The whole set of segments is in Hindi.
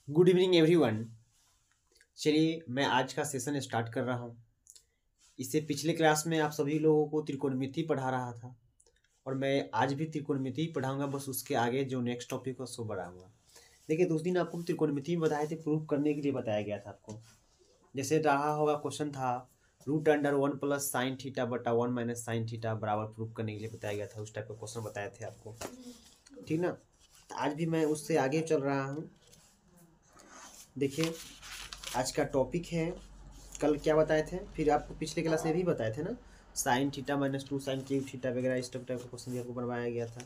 Good evening everyone. चलिए मैं आज का सेशन स्टार्ट कर रहा हूँ। इससे पिछले क्लास में आप सभी लोगों को त्रिकोणमिति पढ़ा रहा था और मैं आज भी त्रिकोणमिति ही पढ़ाऊंगा, बस उसके आगे जो नेक्स्ट टॉपिक है उसको बढ़ाऊंगा। देखिए उस दिन आपको त्रिकोणमिति में बताए थे, प्रूव करने के लिए बताया गया था आपको। जैसे रहा होगा क्वेश्चन था √1 + sin थीटा बटा 1 - sin थीटा बराबर प्रूव करने के लिए बताया गया था। उस टाइप का क्वेश्चन बताए थे आपको, ठीक ना। आज भी मैं उससे आगे चल रहा हूँ। देखिए आज का टॉपिक है, कल क्या बताए थे, फिर आपको पिछले क्लास में भी बताए थे ना, sin theta -2 sin cube theta वगैरह इस टाइप का क्वेश्चन भी आपको बनवाया गया था।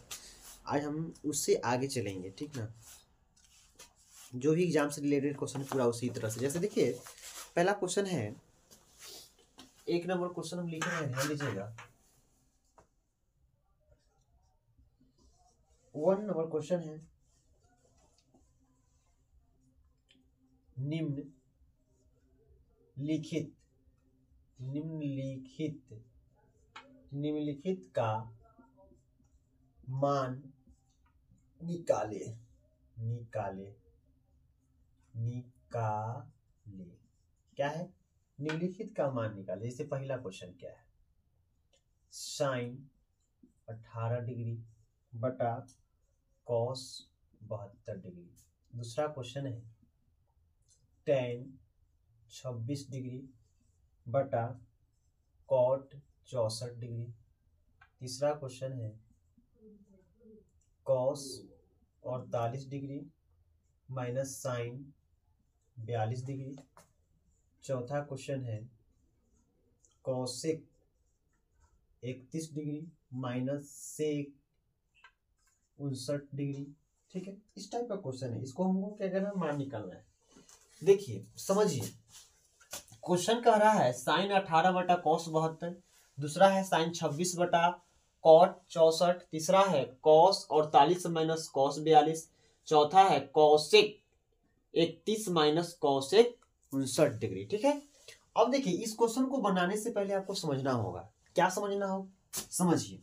आज हम उससे आगे चलेंगे, ठीक ना। जो भी एग्जाम से रिलेटेड क्वेश्चन पूरा उसी तरह से। जैसे देखिए पहला क्वेश्चन है, 1 नंबर क्वेश्चन हम लिखे हैं, ध्यान दीजिएगा। 1 नंबर क्वेश्चन है, निम्नलिखित का मान निकाले। क्या है? निम्नलिखित का मान निकाले। जैसे पहला क्वेश्चन क्या है, साइन 18 डिग्री बटा कॉस 72 डिग्री। दूसरा क्वेश्चन है tan 26 डिग्री बटा कॉट 64 डिग्री। तीसरा क्वेश्चन है cos 48 degree minus sine 42 degree. चौथा क्वेश्चन है cosec 31 degree minus sec 59 degree. ठीक है, इस टाइप का क्वेश्चन है। इसको हमको क्या करना है, मान निकालना है। देखिए समझिए, क्वेश्चन कह रहा है साइन 18 बटा कॉस 72, दूसरा है साइन 26 बटा कॉट 64, तीसरा है कॉस 48 माइनस कॉस 42, चौथा है कॉसेक 31 माइनस कॉसेक 59 डिग्री। ठीक है, अब देखिए इस क्वेश्चन को बनाने से पहले आपको समझना होगा। क्या समझना हो, समझिए।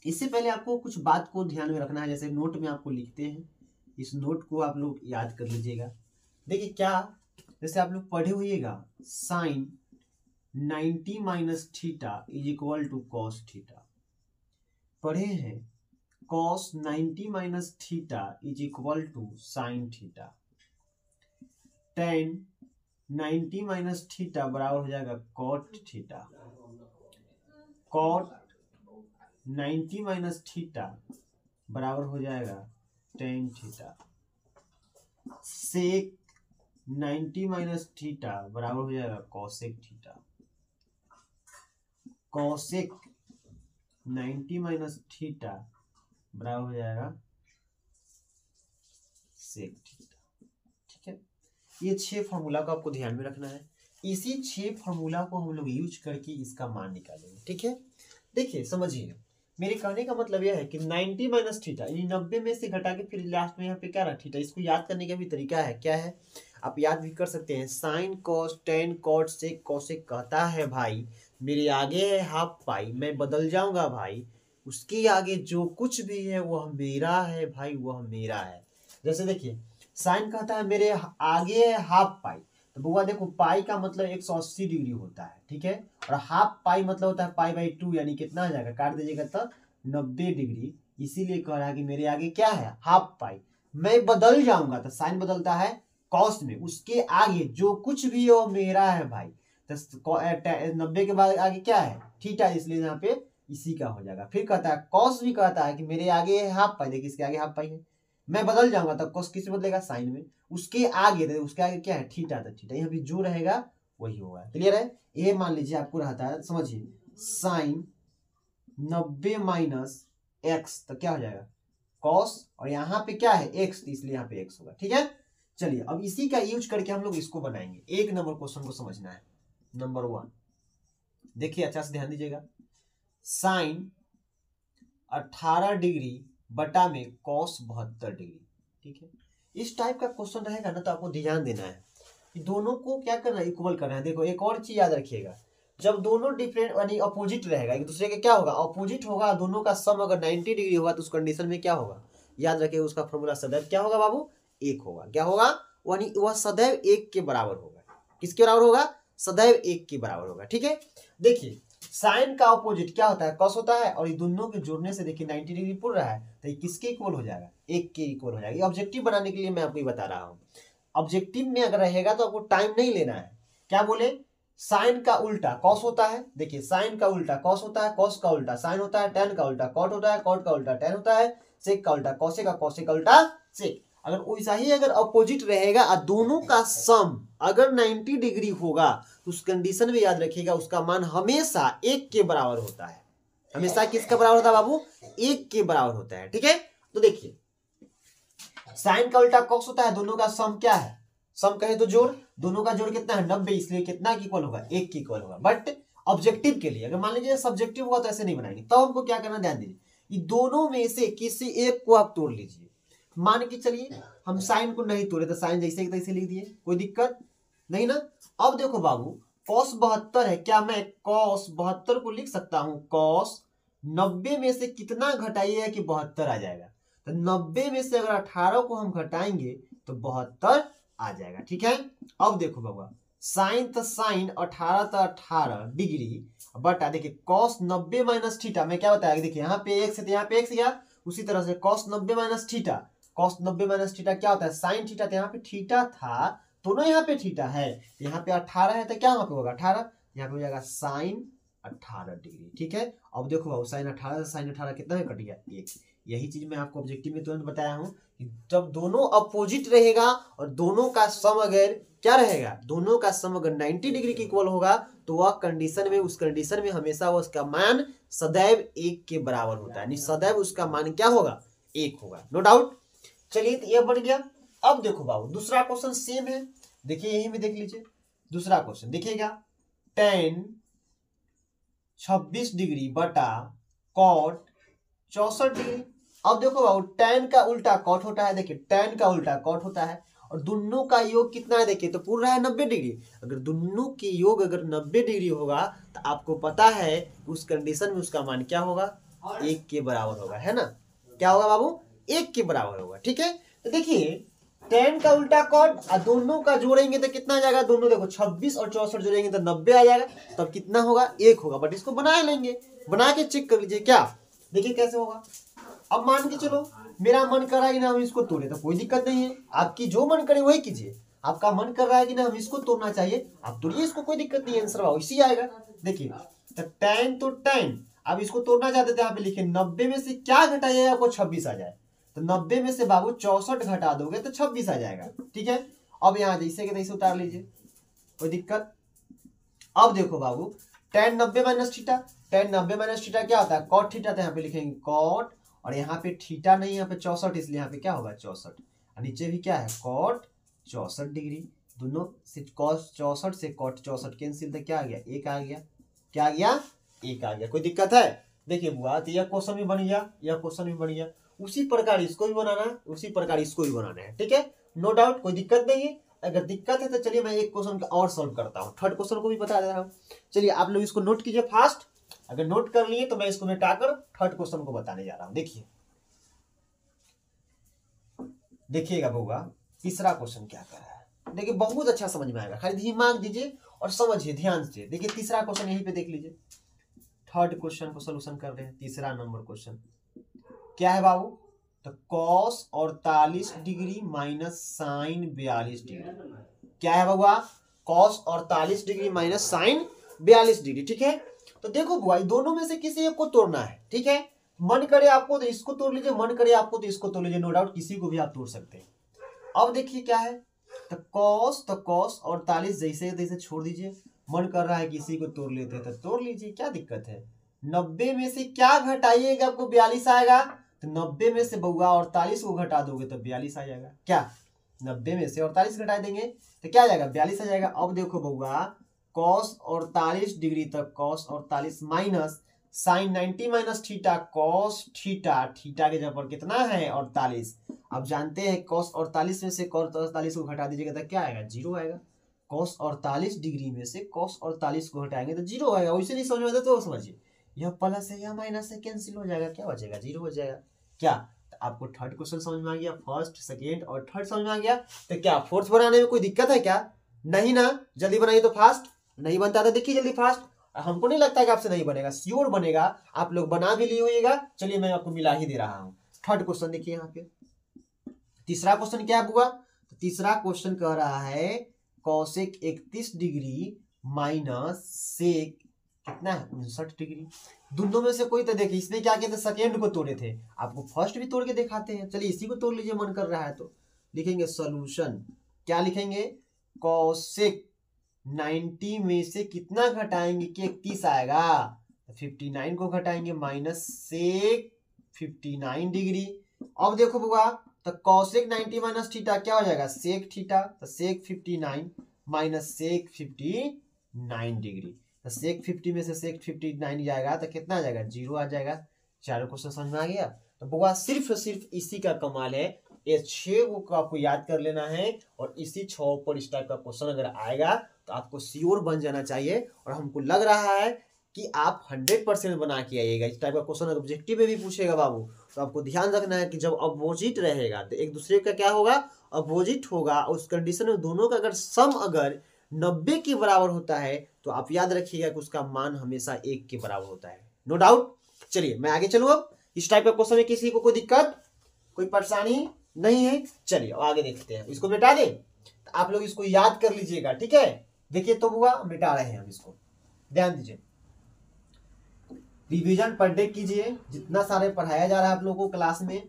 इससे पहले आपको कुछ बात को ध्यान में रखना है। जैसे नोट में आपको लिखते हैं, इस नोट को आप लोग याद कर लीजिएगा। देखिए क्या, जैसे आप लोग पढ़े होइएगा sine 90 minus theta is equal to cos theta. पढ़े हैं cos 90 minus theta is equal to sine theta. Tan 90 minus theta बराबर हो जाएगा cot theta. Cot 90 minus theta बराबर हो जाएगा tan theta. Sec 90 minus theta बराबर हो जाएगा cosec theta. Cosec 90 minus theta बराबर हो जाएगा सेक थीटा। ठीक है, ये 6 फॉर्मूला को आपको ध्यान में रखना है। इसी 6 फॉर्मूला को हम लोग यूज करके इसका मान निकालेंगे। ठीक है, देखिए समझिए, मेरे कहने का मतलब यह है कि 90 माइनस थीटा यानी 90 में से घटा के फिर लास्ट में यहाँ पे क्या रहा, थीटा। इसको याद करने का भी तरीका है, क्या है, आप याद भी कर सकते हैं। Sine cos tan cot sec cosec कहता है भाई मेरे आगे है हाफ पाई, मैं बदल जाऊंगा भाई, उसके आगे जो कुछ भी है वह मेरा है भाई, वह मेरा है। जैसे देखिए साइन कहता है मेरे आगे है हाफ पाई, तो बुआ देखो पाई का मतलब 180 डिग्री होता है। ठीक है, और हाफ पाई मतलब होता है π/2, यानी कितना आ जाएगा, काट दीजिएगा तो 90 डिग्री। इसीलिए कह रहा है कि मेरे आगे क्या है, हाफ पाई। मैं बदल जाऊंगा तो साइन बदलता है कॉस में, उसके आगे जो कुछ भी है वो मेरा है भाई। तो 90 के बाद आगे क्या है, थीटा, इसलिए यहाँ पे इसी का हो जाएगा। फिर कहता है कॉस भी कहता है कि मेरे आगे है हाफ पाई, देखिए इसके आगे हाफ पाई है, मैं बदल जाऊंगा तो कॉस किस में बदलेगा, साइन में। उसके आगे क्या है, थीटा, तो थीटा यहाँ पे जो रहेगा वही होगा। क्लियर है, ये मान लीजिए आपको रहता है, समझिए साइन 90 माइनस एक्स, तो क्या हो जाएगा कॉस, और यहाँ पे क्या है एक्स, तो इसलिए यहाँ पे एक्स होगा। ठीक है, चलिए अब इसी का यूज करके हम लोग इसको बनाएंगे। 1 नंबर क्वेश्चन को समझना है, नंबर 1। देखिए अच्छा से ध्यान दीजिएगा, साइन 18 डिग्री बटा में कॉस 72 डिग्री। ठीक है, इस टाइप का क्वेश्चन रहेगा ना तो आपको ध्यान देना है कि दोनों को क्या करना है, इक्वल करना है। देखो एक और चीज याद रखिएगा, जब दोनों डिफरेंट यानी अपोजिट रहेगा, एक दूसरे के क्या होगा, अपोजिट होगा, दोनों का सम अगर 90 डिग्री होगा तो उस कंडीशन में क्या होगा, याद रखिए उसका फॉर्मूला सदैव क्या होगा बाबू, 1 होगा। क्या होगा? यानी वह सदैव 1 के बराबर होगा। किसके बराबर होगा? सदैव 1 के बराबर होगा। ठीक है, देखिए साइन का ऑपोजिट क्या होता है? कॉस होता है। और ये दोनों के जोड़ने से देखिए 90 डिग्री पुर रहा है, तो ये किसके इक्वल हो जाएगा? 1 के इक्वल हो जाएगा। ये ऑब्जेक्टिव बनाने के लिए मैं आपको ये बता रहा हूँ। ऑब्जेक्टिव में अगर रहेगा तो आपको टाइम नहीं लेना है। क्या बोले? साइन का उल्टा कॉस होता है। देखिए साइन का उल्टा कॉस होता है, कॉस का उल्टा साइन होता है, टेन का उल्टा कॉट होता है, कॉट का उल्टा टेन होता है, सेक का उल्टा कॉसेक का, कॉसेक का उल्टा सेक। अगर वैसा ही अगर अपोजिट रहेगा और दोनों का सम अगर 90 डिग्री होगा तो उस कंडीशन में याद रखिएगा उसका मान हमेशा 1 के बराबर होता है। हमेशा किसका बराबर होता है बाबू? 1 के बराबर होता है। ठीक है, तो देखिए साइन का उल्टा कॉस होता है, दोनों का सम क्या है? सम कहे तो जोड़, दोनों का जोड़ कितना है? 90, इसलिए कितना इक्वल होगा? 1 के इक्वल होगा। बट ऑब्जेक्टिव के लिए अगर मान लीजिए सब्जेक्टिव होगा तो ऐसे नहीं बनाएंगे। तो हमको क्या करना, ध्यान दीजिए, ये दोनों में से किसी एक को आप तोड़ लीजिए। मान के चलिए हम साइन को नहीं तोड़े तो साइन जैसे ही तैसे लिख दिए, कोई दिक्कत नहीं ना। अब देखो बाबू कॉस 72 है, क्या मैं कॉस 72 को लिख सकता हूं? कॉस 90 में से कितना घटाइएगा कि 72 आ जाएगा? तो 90 में से अगर 18 को हम घटाएंगे तो 72 आ जाएगा। ठीक है, अब देखो बाबा साइन तो साइन 18 तो 18 डिग्री बटा देखिए कॉस 90 माइनस थीटा में क्या बताया? देखिए यहाँ पे x है तो यहाँ पे x गया, उसी तरह से cos 90 minus theta, cos 90 minus theta क्या होता है? Sine theta. तो यहाँ पे थीटा था, दोनों यहाँ पे थीटा है, यहाँ पे 18 है तो क्या वहां पे होगा? 18, यहाँ पे हो जाएगा साइन 18 डिग्री। ठीक है, अब देखो बाबू साइन 18 से साइन 18 कितना में कट गया? 1। यही चीज मैं आपको ऑब्जेक्टिव में तुरंत बताया हूं कि जब दोनों अपोजिट रहेगा और दोनों का सम अगर क्या रहेगा? दोनों का सम अगर 90 डिग्री के इक्वल होगा तो वह कंडीशन में, उस कंडीशन में हमेशा उसका मान सदैव 1 के बराबर होता है। सदैव उसका मान क्या होगा? 1 होगा, नो डाउट। चलिए तो यह बन गया। अब देखो बाबू दूसरा क्वेश्चन सेम है, देखिए यही में देख लीजिए दूसरा क्वेश्चन देखिएगा। tan 26 डिग्री बटा कॉट 64 डिग्री। अब देखो बाबू tan का उल्टा कॉट होता है, देखिए tan का उल्टा कॉट होता है और दोनों का योग कितना है? देखिए तो पूरा है 90 डिग्री। अगर दोनों के योग अगर 90 डिग्री होगा तो आपको पता है उस कंडीशन में उसका मान क्या होगा? 1 के बराबर होगा, है ना? क्या होगा बाबू? 1 के बराबर होगा। ठीक है, तो देखिए tan का उल्टा कॉट और दोनों का जोड़ेंगे तो कितना आ जाएगा? दोनों देखो 26 और 64 जोड़ेंगे तो 90 आ जाएगा, तब कितना होगा? 1 होगा। बट इसको बना लेंगे, बना के चेक कर लीजिए क्या, देखिए कैसे होगा। अब मान के चलो मेरा मन कर रहा है कि ना हम इसको तोड़े, तो कोई दिक्कत नहीं है, आपकी जो मन करे वही कीजिए। आपका मन कर रहा है कि ना हम इसको तोड़ना चाहिए, आप तोड़िए, इसको कोई दिक्कत नहीं है, आंसर इसी आएगा। देखिए तो tan तो tan, अब इसको तोड़ना चाहते थे, यहाँ पे लिखे 90 में से क्या घटाइएगा आपको? 26 आ जाए, तो 90 में से बाबू 64 घटा दोगे तो 26 आ जाएगा। ठीक है, अब यहाँ जैसे के तैसे उतार लीजिए, कोई दिक्कत। अब देखो बाबू tan 90 minus theta, tan 90 minus theta क्या होता है? Cot theta. तो यहाँ पे लिखेंगे कॉट, और यहाँ पे थीटा नहीं, यहाँ पे 64, इसलिए यहाँ पे क्या होगा? 64। और नीचे भी क्या है? Cot 64 degree. दोनों से कॉस 64 से कॉट 64 कैंसिल, तो क्या आ गया? 1 आ गया। क्या आ गया? 1 आ गया। कोई दिक्कत है? देखिए बुआ तो यह क्वेश्चन भी बन गया, यह क्वेश्चन भी बन गया, उसी प्रकार इसको भी बनाना है, उसी प्रकार इसको भी बनाना है। ठीक है, नो डाउट, कोई दिक्कत नहीं है। अगर दिक्कत है तो चलिए मैं एक क्वेश्चन का और सॉल्व करता हूँ, थर्ड क्वेश्चन को भी बता दे रहा हूँ। चलिए आप लोग इसको नोट कीजिए फास्ट, अगर नोट कर लिए तो मैं इसको मिटाकर थर्ड क्वेश्चन को बताने जा रहा हूँ। देखिए देखिएगा बउआ तीसरा क्वेश्चन क्या कर रहा है, देखिए बहुत अच्छा समझ में आएगा, खाली दिमाग दीजिए और समझिए ध्यान से। देखिए तीसरा क्वेश्चन यहीं पे देख लीजिए, थर्ड क्वेश्चन को सोल्यूशन कर रहे हैं। तीसरा नंबर क्वेश्चन क्या है बाबू? तो cos 48 degree minus sine 42 degree. क्या है बाबुआ? cos 48 degree minus sine 42 degree. ठीक है, तो देखो बुआ दोनों में से किसी एक को तोड़ना है। ठीक है, मन करे आपको तो इसको तोड़ लीजिए, मन करे आपको तो इसको तोड़ लीजिए, नो डाउट किसी को भी आप तोड़ सकते हैं। अब देखिए क्या है, तो cos 48 जैसे जैसे छोड़ दीजिए, मन कर रहा है किसी को तोड़ लेते हैं तो तोड़ लीजिए, क्या दिक्कत है। 90 में से क्या घटाइएगा आपको? 42 आएगा, तो 90 में से बउआ 48 को घटा दोगे तो 42 आ जाएगा। क्या 90 में से 48 घटा देंगे तो क्या आ जाएगा? 42 आ जाएगा। अब देखो बउआ cos 48 डिग्री तक cos 48 minus sine 90 minus theta cos theta, theta के जगह पर कितना है? 48। अब जानते हैं cos 48 में से cos 48 को घटा दीजिएगा तो क्या आएगा? 0 आएगा। cos 48 डिग्री में से cos 48 को घटाएंगे तो 0 आएगा। वैसे नहीं समझ में आता तो समझिए, यह प्लस है यह माइनस है, कैंसिल हो जाएगा, क्या बचेगा? 0 हो जाएगा। क्या आपको थर्ड क्वेश्चन समझ में आ गया, फर्स्ट सेकेंड और थर्ड समझ में आ गया। तो क्या फोर्थ बनाने में कोई दिक्कत है क्या? नहीं ना, जल्दी बनाइए तो फास्ट। नहीं बनता था देखिए जल्दी फास्ट, हमको नहीं लगता कि आपसे नहीं बनेगा, श्योर बनेगा, आप लोग बना भी लिए होइएगा। चलिए मैं आपको मिला ही दे रहा हूँ। थर्ड क्वेश्चन देखिए यहाँ पे, तीसरा क्वेश्चन क्या हुआ? तो तीसरा क्वेश्चन कह रहा है कॉसेक 31 डिग्री माइनस सेक कितना है 59 डिग्री। दोनों में से कोई तो देखिए, इसने क्या किया था, सेकेंड को तोड़े थे, आपको फर्स्ट भी तोड़ के दिखाते हैं। चलिए इसी को तोड़ लीजिए, मन कर रहा है तो लिखेंगे सॉल्यूशन। क्या लिखेंगे? कॉसेक 90 में से कितना घटाएंगे कि 31 आएगा, 59 को घटाएंगे माइनस सेक 59 डिग्री। अब देखो बुआ, तो कॉसेक 90 माइनस थीटा क्या हो जाएगा, सेक थीटा, तो सेक 59 माइनस सेक 59 डिग्री। तो सेक 50 में से सेक 59 जाएगा तो कितना आ जाएगा, 0 आ जाएगा। चारों क्वेश्चन समझ में आ गया। तो बुआ सिर्फ इसी का कमाल है, ये 6 को आपको याद कर लेना है और इसी 6 पर इस टाइप का क्वेश्चन अगर आएगा तो आपको श्योर बन जाना चाहिए। और हमको लग रहा है कि आप 100% बना के आइएगा। इस टाइप का क्वेश्चन ऑब्जेक्टिव में भी पूछेगा बाबू, तो आपको ध्यान रखना है कि जब अपोजिट रहेगा तो एक दूसरे का क्या होगा, अपोजिट होगा। उस कंडीशन में दोनों का अगर सम अगर 90 के बराबर होता है तो आप याद रखिएगा कि उसका मान हमेशा 1 के बराबर होता है, नो डाउट। चलिए मैं आगे चलूँ। अब इस टाइप का क्वेश्चन में किसी को कोई दिक्कत, कोई परेशानी नहीं है? चलिए आगे देखते हैं। इसको मिटा दें, तो आप लोग इसको याद कर लीजिएगा, ठीक है। देखिए तो हुआ, मिटा रहे हैं हम इसको, ध्यान दीजिए। रिवीजन पर डे कीजिए, जितना सारे पढ़ाया जा रहा है आप लोगों को क्लास में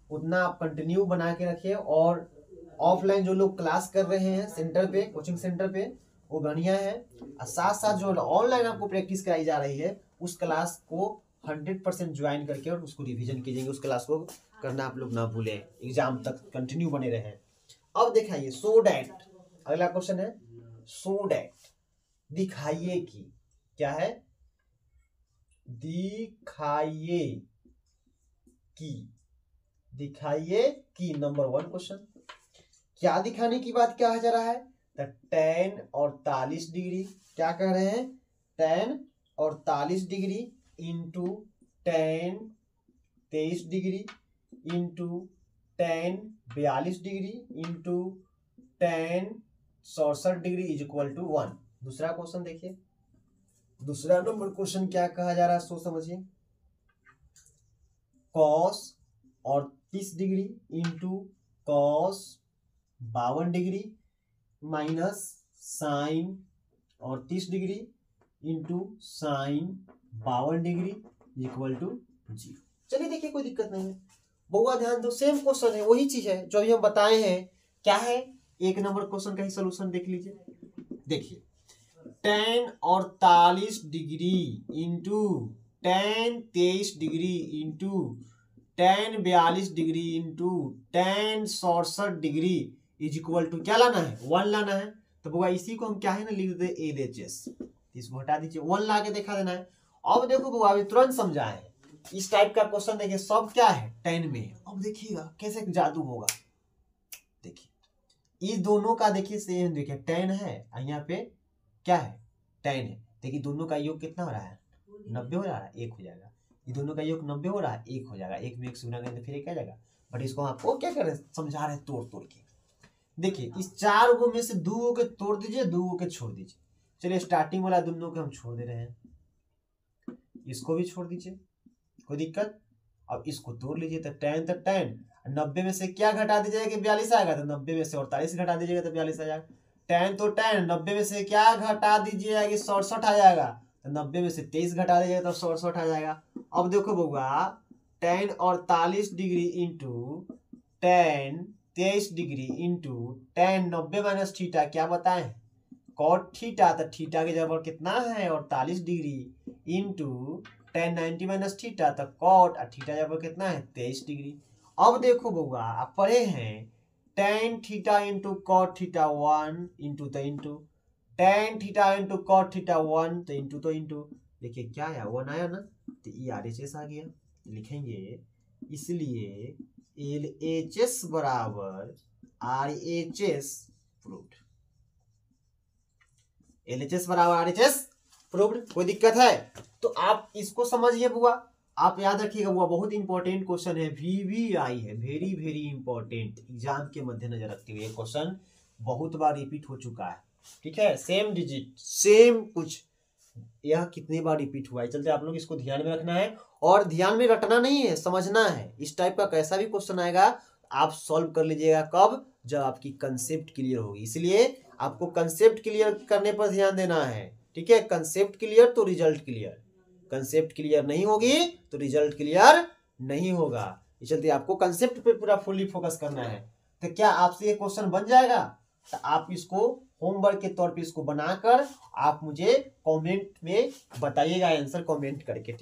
उतना आप कंटिन्यू बना के रखिए। और ऑफलाइन जो लोग क्लास कर रहे हैं सेंटर पे, कोचिंग सेंटर पे, वो बढ़िया है। और साथ साथ जो ऑनलाइन आपको प्रैक्टिस कराई जा रही है उस क्लास को 100% ज्वाइन करके और उसको रिवीजन कीजिएंगे। उस क्लास को करना आप लोग ना भूलें, एग्जाम तक कंटिन्यू बने रहे। अब दिखाइए, सो डैट, अगला क्वेश्चन है सो डैट, दिखाइए कि, क्या है, दिखाइए कि, दिखाइए कि नंबर 1 क्वेश्चन। क्या दिखाने की बात क्या जा रहा है, तो tan और 40 डिग्री, क्या कह रहे हैं, tan और 40 degree into tan 23 degree into tan 42 degree into tan 67 degree is equal to 1। दूसरा क्वेश्चन देखिए, दूसरा नंबर क्वेश्चन क्या कहा जा रहा है, सोच समझिए। cos और 30 degree into cos 52 degree minus sine और 30 degree into sine 52 degree equal to 0। चलिए देखिए कोई दिक्कत नहीं है, बहुआ ध्यान दो, सेम क्वेश्चन है, वही चीज है जो अभी हम बताए हैं। क्या है, 1 नंबर क्वेश्चन का ही सोल्यूशन देख लीजिए। देखिए tan और 40 degree into tan 23 degree into tan 42 degree into tan 67 degree is equal to क्या लाना है, 1 लाना है। तो बुआ इसी को हम क्या है ना लिख दे LHS, इसको हटा दीजिए, 1 ला के देखा देना है। अब देखो बुआ अभी तुरंत समझाए, इस टाइप का क्वेश्चन देखिए, सब क्या है, tan में। अब देखिएगा कैसे जादू होगा। देखिए इस दोनों का देखिए सेम, देखिए tan है, यहाँ पे क्या है, tan है। देखिए दोनों का योग कितना हो रहा है, 90 हो रहा है, 1 हो जाएगा। ये दोनों का योग 90 हो रहा है, 1 हो जाएगा। 1 में 1 से गुना करेंगे तो फिर 1 आ जाएगा। बट इसको आपको क्या कर रहे हैं, समझा रहे हैं तोड़ तोड़ के। देखिए इस 4 गो में से 2 गो के तोड़ दीजिए, 2 गो के छोड़ दीजिए। चलिए स्टार्टिंग वाला दोनों के हम छोड़ दे रहे हैं, इसको भी छोड़ दीजिए, कोई दिक्कत। अब इसको तोड़ लीजिए, तो tan 90 में से क्या घटा दीजिएगा कि 42 आएगा, तो 90 में से 48 घटा दीजिएगा तो 42 आ जाएगा। tan तो tan, 90 में से क्या घटा दीजिएगा कि 67 आ जाएगा, तो 90 में से 23 घटा दीजिएगा तो 67 आ जाएगा। अब देखो बउआ, tan और 40 degree into tan 23 degree into tan 90 minus theta क्या बताएं, cot थीटा। तो थीटा की जगह पर कितना है 48 degree into tan 90 minus theta, तो cot और थीटा जगह पर कितना है 23 डिग्री। अब देखो बउआ आप पढ़े हैं tan theta into cot theta 1 into तो into tan theta into cot theta 1 तो इंटू तो इंटू। देखिए क्या आया, 1 आया ना, तो ये RHS आ गया। लिखेंगे इसलिए LHS बराबर RHS प्रूव्ड, LHS बराबर RHS प्रूव्ड। कोई दिक्कत है तो आप इसको समझिए बुआ। आप याद रखिएगा, वो बहुत इंपॉर्टेंट क्वेश्चन है, VVI है, वेरी वेरी इंपॉर्टेंट, एग्जाम के मद्देनजर रखते हुए ये क्वेश्चन बहुत बार रिपीट हो चुका है। ठीक है, सेम डिजिट सेम कुछ, यह कितनी बार रिपीट हुआ है, चलते आप लोग इसको ध्यान में रखना है, और ध्यान में रटना नहीं है, समझना है। इस टाइप का कैसा भी क्वेश्चन आएगा आप सॉल्व कर लीजिएगा, कब, जब आपकी कंसेप्ट क्लियर होगी। इसलिए आपको कंसेप्ट क्लियर करने पर ध्यान देना है। ठीक है, कंसेप्ट क्लियर तो रिजल्ट क्लियर, कंसेप्ट क्लियर नहीं होगी तो रिजल्ट क्लियर नहीं होगा। इस चलते आपको कंसेप्ट पे पूरा फुल्ली फोकस करना है। तो क्या आपसे ये क्वेश्चन बन जाएगा? तो आप इसको होमवर्क के तौर पे इसको बनाकर आप मुझे कमेंट में बताइएगा, आंसर कमेंट करके। ठीक।